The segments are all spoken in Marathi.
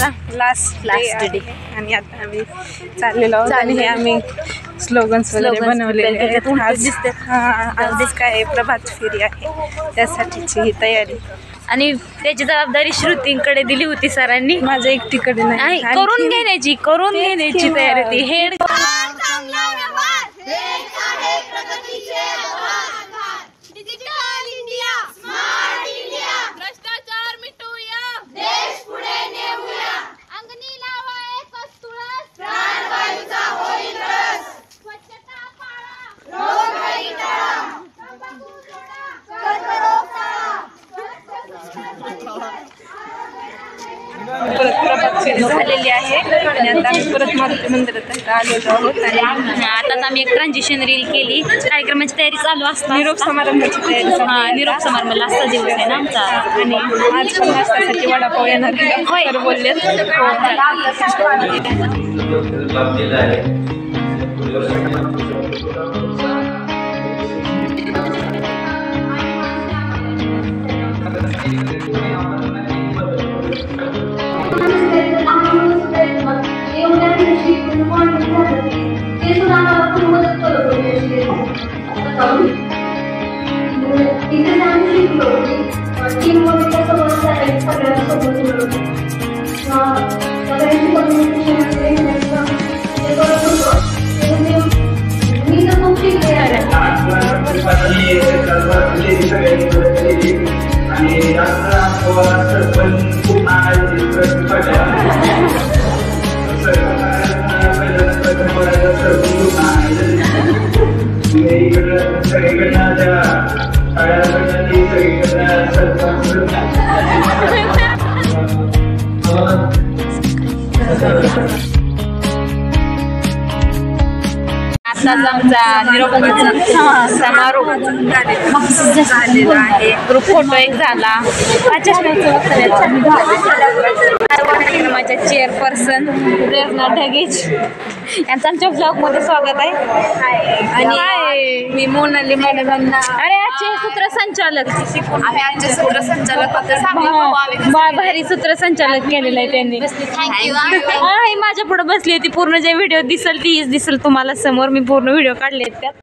आजचा लास्ट डे आणि आता आम्ही चाललेलो आहोत आणि हे आम्ही स्लोगन्स वगैरे बनवलेले आहेत. आज काय प्रभात फेरी आहे त्यासाठीची ही तयारी आणि त्याची जबाबदारी श्रुतींकडे दिली होती सरांनी. माझ्या एकटीकडे नाही, करून घेण्याची तयारी होती. हेड परत प्रभात फेरी झालेली आहे आणि आता आम्ही परत मारुती मंदिरात आलेलो आहोत. आणि आताच आम्ही एक ट्रान्झिशन रील केली. कार्यक्रमाची तयारी चालू असते. निरोप समारंभाची तयारी. निरोप समारंभ लास्टचा दिवस आहे ना आमचा. आणि आज पण नाश्त्यासाठी वडापाव येणार आहे तर बोलले. आताच आमचा निरोपाचा समारोप झालेला आहे. ग्रुप फोटो एक झाला. माझ्या चेअरपर्सन प्रेरणा ढगेच यांचं आमच्या ब्लॉग मध्ये स्वागत आहे. आणि मी मोनाली मॅडमांना अरे आजचे सूत्रसंचालक भारी सूत्रसंचालक केलेलं आहे त्यांनी. ही माझ्या पुढे बसली होती. पूर्ण जे व्हिडिओ दिसल तीच दिसल तुम्हाला समोर. मी पूर्ण व्हिडिओ काढले त्यात.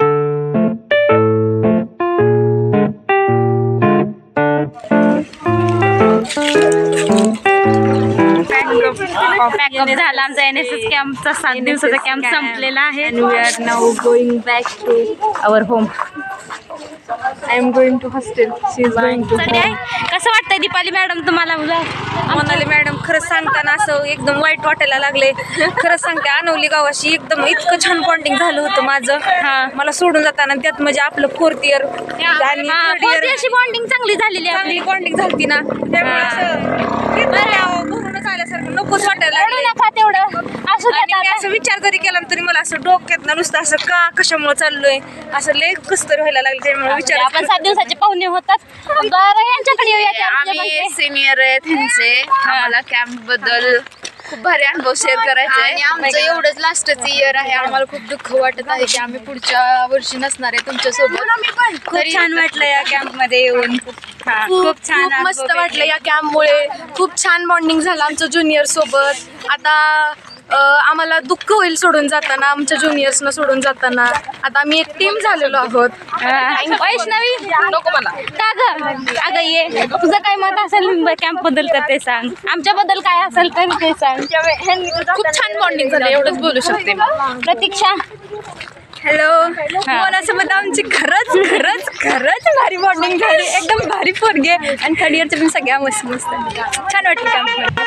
पॅकअप झाला आमचा. NSS कॅम्पचा 7 दिवसाचा कॅम्प संपलेला आहे. We are now going back to our home. I am going to hostel. She is going to. कसं वाटतंय दीपाली मॅडम तुम्हाला? मोनाली मॅडम खरंच सांगताना असं एकदम वाईट वाटायला लागले. खरंच सांगते अनवली गावाशी एकदम इतकं छान बॉन्डिंग झालं होतं माझं. मला सोडून जाताना त्यात म्हणजे आपलं 4th इयर आणि 3rd इयर अशी बॉन्डिंग चांगली झालेली आहे. चांगली बॉन्डिंग झाली ना त्यामुळे असं भरूनच आल्यासारखं नकोच वाटायला तेवढं असं. असं विचार जरी केला तरी मला असं डोक्यात ना नुसतं असं का कशामुळे चाललोय असं लय कसतरी व्हायला लागलं. त्यामुळे विचार आपण 7 दिवसाचे पाहुणे होतात. बरं यांच्याकडे येऊया. आम्ही सिनियर आहेत त्यांचे. आम्हाला कॅम्प बद्दल खूप भारी अनुभव शेअर करायचा आहे. आणि आमचं एवढंच लास्टचं इयर आहे. आम्हाला खूप दुःख वाटत आहे की आम्ही पुढच्या वर्षी नसणार आहे तुमच्यासोबत. खूप छान वाटलं या कॅम्प मध्ये येऊन. खूप छान मस्त वाटलं या कॅम्पमुळे. खूप छान बॉन्डिंग झालं आमचं ज्युनियर सोबत. आता आम्हाला दुःख होईल सोडून जाताना, आमच्या ज्युनियर्सना सोडून जाताना. आता आम्ही एक टीम झालेलो आहोत. वैष्णवी नको मला का ग? अगं ये, तुझं काय मत असेल कॅम्प बद्दल तर ते सांग. आमच्याबद्दल काय असेल तर ते सांग. खूप छान बॉन्डिंग झालं एवढंच बोलू शकते. प्रतीक्षा हॅलो. मोनासोबत आमची खरंच भारी बॉन्डिंग झाली. एकदम भारी पोरगे आणि 3rd इयरचे पण सगळ्या मस्त छान वाटलं कॅम्प.